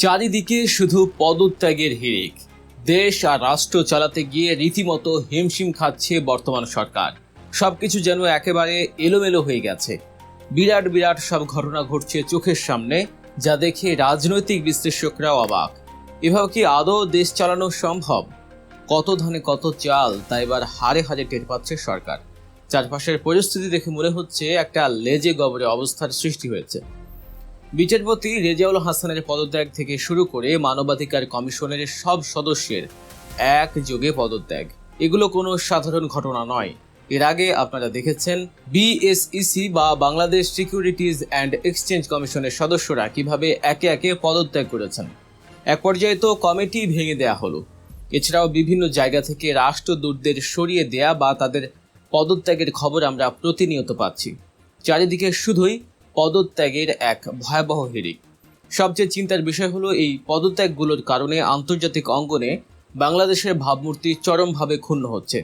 চারিদিকে শুধু পদত্যাগের হিড়িক। দেশ আর রাষ্ট্র চালাতে গিয়ে রীতিমতো হিমশিম খাচ্ছে বর্তমান সরকার। সবকিছু যেন একেবারে এলোমেলো হয়ে গেছে। বিরাট বিরাট সব ঘটনা ঘটছে চোখের সামনে, যা দেখে রাজনৈতিক বিশ্লেষকরাও অবাক। এভাবে কি আদৌ দেশ চালানো সম্ভব? কত ধানে কত চাল, তা এবার হারে হারে টের পাচ্ছে সরকার। চারপাশের পরিস্থিতি দেখে মনে হচ্ছে একটা লেজে গবরে অবস্থার সৃষ্টি হয়েছে। বিচারপতি রেজাউল হাসানের পদত্যাগ থেকে শুরু করে মানবাধিকার কমিশনের সব সদস্যের একযোগে পদত্যাগ, এগুলো কোনো সাধারণ ঘটনা নয়। এর আগে আপনারা দেখেছেন বিএসইসি বা বাংলাদেশ সিকিউরিটিজ অ্যান্ড এক্সচেঞ্জ কমিশনের সদস্যরা কিভাবে একে একে পদত্যাগ করেছেন। এক পর্যায়ে তো কমিটি ভেঙে দেয়া হলো। এছাড়াও বিভিন্ন জায়গা থেকে রাষ্ট্রদূতদের সরিয়ে দেয়া বা তাদের পদত্যাগের খবর আমরা প্রতিনিয়ত পাচ্ছি। চারিদিকে শুধুই পদত্যাগের এক ভয়াবহ হিড়িক। সবচেয়ে চিন্তার বিষয় হলো এই পদত্যাগগুলোর কারণে আন্তর্জাতিক অঙ্গনে বাংলাদেশের ভাবমূর্তি চরমভাবে ক্ষুণ্ণ হচ্ছে।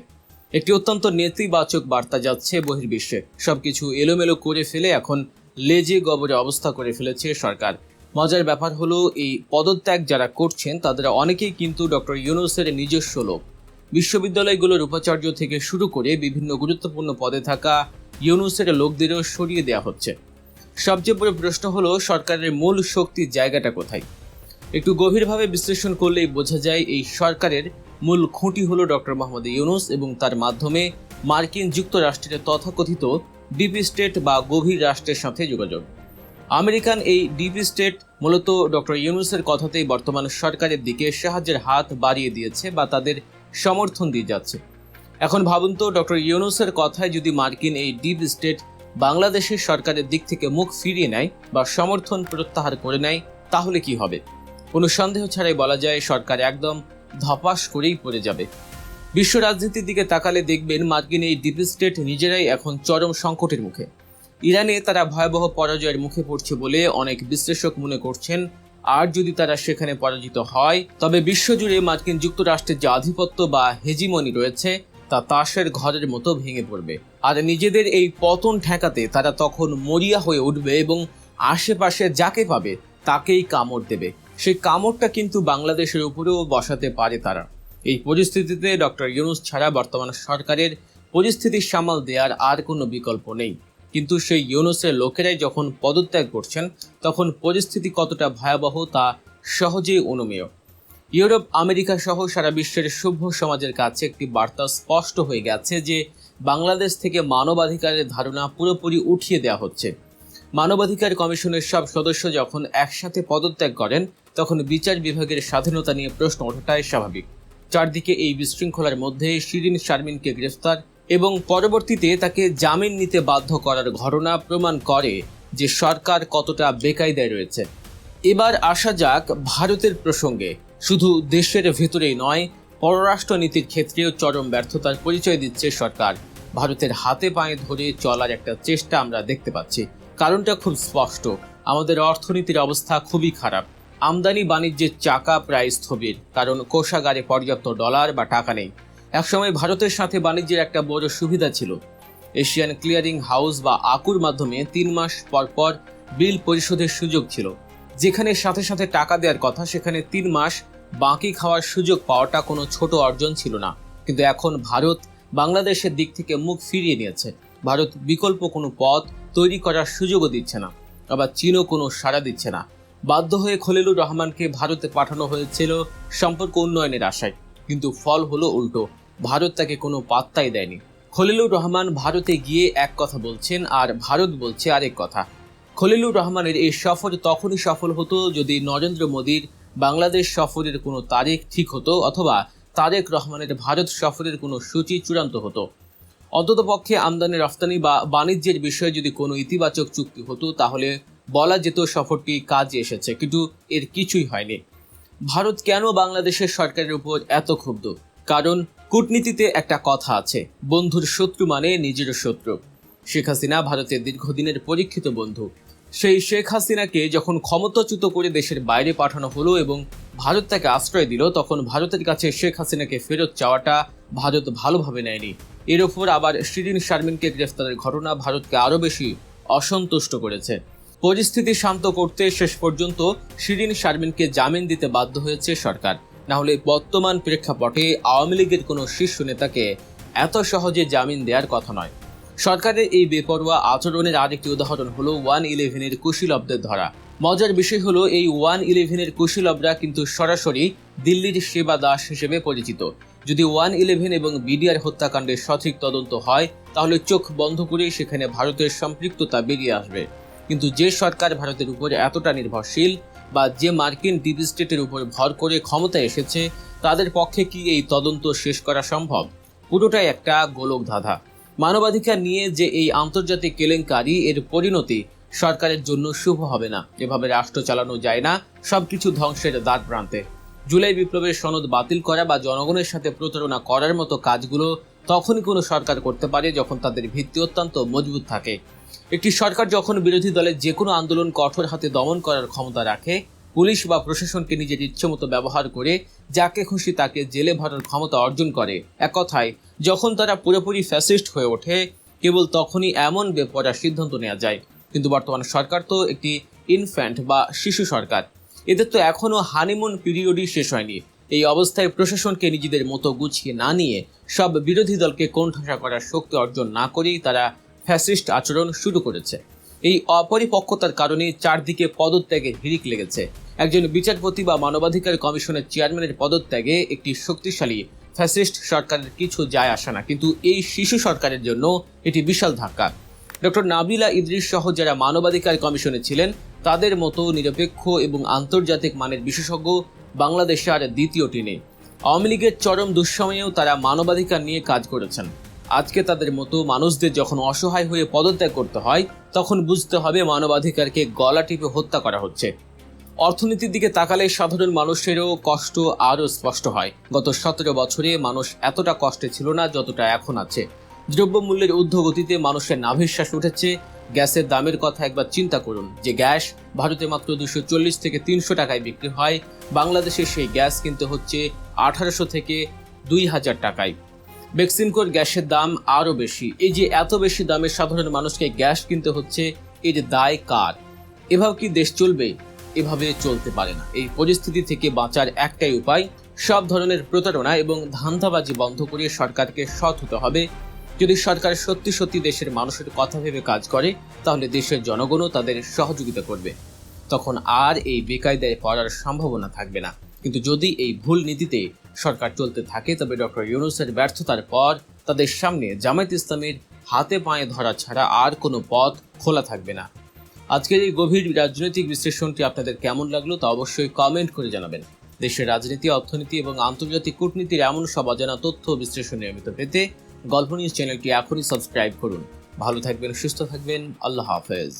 একটি অত্যন্ত নেতিবাচক বার্তা যাচ্ছে বহির্বিশ্বে। সবকিছু এলোমেলো করে ফেলে এখন লেজে গবরে অবস্থা করে ফেলেছে সরকার। মজার ব্যাপার হলো এই পদত্যাগ যারা করছেন তাদের অনেকেই কিন্তু ডক্টর ইউনূসের নিজস্ব লোক। বিশ্ববিদ্যালয়গুলোর উপাচার্য থেকে শুরু করে বিভিন্ন গুরুত্বপূর্ণ পদে থাকা ইউনূসের লোকদেরও সরিয়ে দেওয়া হচ্ছে। সবচেয়ে বড় প্রশ্ন হলো সরকারের মূল শক্তির জায়গাটা কোথায়? একটু গভীরভাবে বিশ্লেষণ করলেই বোঝা যায় এই সরকারের মূল খুঁটি হলো ডক্টর মোহাম্মদ ইউনূস এবং তার মাধ্যমে মার্কিন যুক্তরাষ্ট্রের তথাকথিত ডিপ স্টেট বা গভীর রাষ্ট্রের সাথে যোগাযোগ। আমেরিকান এই ডিপ স্টেট মূলত ডক্টর ইউনূসের কথাতেই বর্তমান সরকারের দিকে সাহায্যের হাত বাড়িয়ে দিয়েছে বা তাদের সমর্থন দিয়ে যাচ্ছে। এখন ভাবুন তো, ডক্টর ইউনূসের কথায় যদি মার্কিন এই ডিপ স্টেট বাংলাদেশের সরকারের দিক থেকে মুখ ফিরিয়ে নেয় বা সমর্থন প্রত্যাহার করে নেয়, তাহলে কি হবে? কোনো সন্দেহ ছাড়াই বলা যায় সরকার একদম ধপাস করেই পড়ে যাবে। বিশ্ব রাজনীতির দিকে তাকালে দেখবেন মার্কিন এই ডিপ স্টেট নিজেরাই এখন চরম সংকটের মুখে। ইরানে তারা ভয়াবহ পরাজয়ের মুখে পড়ছে বলে অনেক বিশ্লেষক মনে করছেন। আর যদি তারা সেখানে পরাজিত হয়, তবে বিশ্বজুড়ে মার্কিন যুক্তরাষ্ট্রের যে আধিপত্য বা হেজিমনি রয়েছে তা তাসের ঘরের মতো ভেঙে পড়বে। আর নিজেদের এই পতন ঠেকাতে তারা তখন মরিয়া হয়ে উঠবে এবং আশেপাশে যাকে পাবে তাকেই কামড় দেবে। সেই কামড়টা কিন্তু বাংলাদেশের উপরেও বসাতে পারে তারা। এই পরিস্থিতিতে ডক্টর ইউনূস ছাড়া বর্তমান সরকারের পরিস্থিতি সামাল দেওয়ার আর কোনো বিকল্প নেই। কিন্তু সেই ইউনূসের লোকেরাই যখন পদত্যাগ করছেন, তখন পরিস্থিতি কতটা ভয়াবহ তা সহজেই অনুমেয়। ইউরোপ, আমেরিকা সহ সারা বিশ্বের সভ্য সমাজের কাছে একটি বার্তা স্পষ্ট হয়ে গেছে যে বাংলাদেশ থেকে মানবাধিকারের ধারণা পুরোপুরি উঠিয়ে দেওয়া হচ্ছে। মানবাধিকার কমিশনের সব সদস্য যখন একসাথে পদত্যাগ করেন, তখন বিচার বিভাগের স্বাধীনতা নিয়ে প্রশ্ন ওঠাটাই স্বাভাবিক। চারদিকে এই বিশৃঙ্খলার মধ্যে শিরিন শারমিনকে গ্রেফতার এবং পরবর্তীতে তাকে জামিন নিতে বাধ্য করার ঘটনা প্রমাণ করে যে সরকার কতটা বেকায়দায় রয়েছে। এবার আসা যাক ভারতের প্রসঙ্গে। শুধু দেশের ভেতরেই নয়, পররাষ্ট্রনীতির ক্ষেত্রেও চরম ব্যর্থতার পরিচয় দিচ্ছে সরকার। ভারতের হাতে পায়ে ধরে চলার একটা চেষ্টা আমরা দেখতে পাচ্ছি। কারণটা খুব স্পষ্ট, আমাদের অর্থনীতির অবস্থা খুবই খারাপ। আমদানি বাণিজ্যের চাকা প্রায় স্থবির, কারণ কোষাগারে পর্যাপ্ত ডলার বা টাকা নেই। একসময় ভারতের সাথে বাণিজ্যের একটা বড় সুবিধা ছিল, এশিয়ান ক্লিয়ারিং হাউস বা আকুর মাধ্যমে 3 মাস পর পর বিল পরিশোধের সুযোগ ছিল। যেখানে সাথে সাথে টাকা দেওয়ার কথা, সেখানে 3 মাস বাকি খাওয়ার সুযোগ পাওয়াটা কোনো ছোট অর্জন ছিল না। কিন্তু এখন ভারত বাংলাদেশের দিক থেকে মুখ ফিরিয়ে নিয়েছে। ভারত বিকল্প কোনো পথ তৈরি করার সুযোগও দিচ্ছে না, আবার চীনও কোনো সাড়া দিচ্ছে না। বাধ্য হয়ে খলিলুর রহমানকে ভারতে পাঠানো হয়েছিল সম্পর্ক উন্নয়নের আশায়, কিন্তু ফল হলো উল্টো। ভারত তাকে কোনো পাত্তাই দেয়নি। খলিলুর রহমান ভারতে গিয়ে এক কথা বলছেন আর ভারত বলছে আরেক কথা। খলিলুর রহমানের এই সফর তখনই সফল হতো যদি নরেন্দ্র মোদীর বাংলাদেশ সফরের কোনো তারিখ ঠিক হতো, অথবা তারেক রহমানের ভারত সফরের কোনো সূচি চূড়ান্ত হতো। অন্ততপক্ষে আমদানি রফতানি বা বাণিজ্যের বিষয়ে যদি কোনো ইতিবাচক চুক্তি হতো, তাহলে বলা যেত সফরটি কাজে এসেছে। কিন্তু এর কিছুই হয়নি। ভারত কেন বাংলাদেশের সরকারের উপর এত ক্ষুব্ধ? কারণ কূটনীতিতে একটা কথা আছে, বন্ধুর শত্রু মানে নিজের শত্রু। শেখ হাসিনা ভারতের দীর্ঘদিনের পরীক্ষিত বন্ধু। সেই শেখ হাসিনাকে যখন ক্ষমতাচ্যুত করে দেশের বাইরে পাঠানো হলো এবং ভারত তাকে আশ্রয় দিল, তখন ভারতের কাছে শেখ হাসিনাকে ফেরত চাওয়াটা ভারত ভালোভাবে নেয়নি। এর ওপর আবার শিরিন শারমিনকে গ্রেফতারের ঘটনা ভারতকে আরও বেশি অসন্তুষ্ট করেছে। পরিস্থিতি শান্ত করতে শেষ পর্যন্ত শিরিন শারমিনকে জামিন দিতে বাধ্য হয়েছে সরকার। না হলে বর্তমান প্রেক্ষাপটে আওয়ামী লীগের কোনো শীর্ষ নেতাকে এত সহজে জামিন দেওয়ার কথা নয়। সরকারের এই বেপরোয়া আচরণের আরেকটি উদাহরণ হলো 111-এর কুশীলবদের ধরা। মজার বিষয় হলো এই 111-এর কুশীলবরা কিন্তু সরাসরি দিল্লির সেবা দাস হিসেবে পরিচিত। যদি 111 এবং বিডিআর হত্যাকাণ্ডের সঠিক তদন্ত হয় তাহলে চোখ বন্ধ করে সেখানে ভারতের সম্পৃক্ততা বেরিয়ে আসবে। কিন্তু যে সরকার ভারতের উপর এতটা নির্ভরশীল বা যে মার্কিন ডিপ স্টেটের উপর ভর করে ক্ষমতায় এসেছে, তাদের পক্ষে কি এই তদন্ত শেষ করা সম্ভব? পুরোটাই একটা গোলক ধাঁধা। মানবাধিকার নিয়ে যে এই আন্তর্জাতিক কেলেঙ্কারি, এর পরিণতি সরকারের জন্য শুভ হবে না। এভাবে রাষ্ট্র চালানো যায় না, সবকিছু ধ্বংসের দ্বার প্রান্তে। জুলাই বিপ্লবের সনদ বাতিল করা বা জনগণের সাথে প্রতারণা করার মতো কাজগুলো তখনই কোনো সরকার করতে পারে যখন তাদের ভিত্তি অত্যন্ত মজবুত থাকে। একটি সরকার যখন বিরোধী দলের যে কোনো আন্দোলন কঠোর হাতে দমন করার ক্ষমতা রাখে, পুলিশ বা প্রশাসনকে নিজের ইচ্ছেমতো ব্যবহার করে যাকে খুশি তাকে জেলে ভরার ক্ষমতা অর্জন করে, এক কথায় যখন তারা পুরোপুরি ফ্যাসিস্ট হয়ে ওঠে, কেবল তখনই এমন বেপরোয়া সিদ্ধান্ত নেওয়া যায়। কিন্তু বর্তমান সরকার তো একটি ইনফ্যান্ট বা শিশু সরকার। এদের তো এখনো হানিমুন পিরিয়ডই শেষ হয়নি। এই অবস্থায় প্রশাসনকে নিজেদের মতো গুছিয়ে না নিয়ে, সব বিরোধী দলকে কোণঠাসা করার শক্তি অর্জন না করেই তারা ফ্যাসিস্ট আচরণ শুরু করেছে। এই অপরিপক্কতার কারণে চারদিকে পদত্যাগের হিড়িক লেগেছে। একজন বিচারপতি বা মানবাধিকার কমিশনের চেয়ারম্যানের পদত্যাগে একটি শক্তিশালী ফ্যাসিস্ট সরকারের কিছু যায় আসে না, কিন্তু এই শিশু সরকারের জন্য এটি বিশাল ধাক্কা। ডক্টর নাবিলা ইদ্রিস সহ যারা মানবাধিকার কমিশনে ছিলেন, তাদের মতো নিরপেক্ষ এবং আন্তর্জাতিক মানের বিশেষজ্ঞ বাংলাদেশে আর দ্বিতীয়টি নেই। আওয়ামী লীগের চরম দুঃসময়েও তারা মানবাধিকার নিয়ে কাজ করেছেন। আজকে তাদের মতো মানুষদের যখন অসহায় হয়ে পদত্যাগ করতে হয়, তখন বুঝতে হবে মানবাধিকারকে গলা টিপে হত্যা করা হচ্ছে। অর্থনীতির দিকে তাকালে সাধারণ মানুষেরও কষ্ট আরও স্পষ্ট হয়। গত 17 বছরে মানুষ এতটা কষ্টে ছিল না যতটা এখন আছে। দ্রব্যমূল্যের ঊর্ধ্বগতিতে মানুষের নাভিশ্বাস উঠেছে। গ্যাসের দামের কথা একবার চিন্তা করুন, যে গ্যাস ভারতে মাত্র 240 থেকে 300 টাকায় বিক্রি হয়, বাংলাদেশে সেই গ্যাস কিনতে হচ্ছে 1800 থেকে 2000 টাকায়। বেক্সিমকোর গ্যাসের দাম আরও বেশি। এই যে এত বেশি দামে সাধারণ মানুষকে গ্যাস কিনতে হচ্ছে, এর দায় কার? এভাবে কি দেশ চলবে? এভাবে চলতে পারে না। এই পরিস্থিতি থেকে বাঁচার একটাই উপায়, সব ধরনের প্রতারণা এবং ধান্দাবাজি বন্ধ করে সরকারকে সৎ হতে হবে। যদি সরকার সত্যি সত্যি দেশের মানুষের কথা ভেবে কাজ করে, তাহলে দেশের জনগণও তাদের সহযোগিতা করবে। তখন আর এই বেকায়দায় পড়ার সম্ভাবনা থাকবে না। কিন্তু যদি এই ভুল নীতিতে সরকার চলতে থাকে, তবে ডক্টর ইউনূসের ব্যর্থতার পর তাদের সামনে জামায়াত ইসলামীর হাতে পায়ে ধরা ছাড়া আর কোনো পথ খোলা থাকবে না। আজকের এই গভীর রাজনৈতিক বিশ্লেষণটি আপনাদের কেমন লাগলো তা অবশ্যই কমেন্ট করে জানাবেন। দেশের রাজনীতি, অর্থনীতি এবং আন্তর্জাতিক কূটনীতির এমন সব অজানা তথ্য বিশ্লেষণ নিয়মিত পেতে গল্প নিউজ চ্যানেলটি এখনই সাবস্ক্রাইব করুন। ভালো থাকবেন, সুস্থ থাকবেন। আল্লাহ হাফেজ।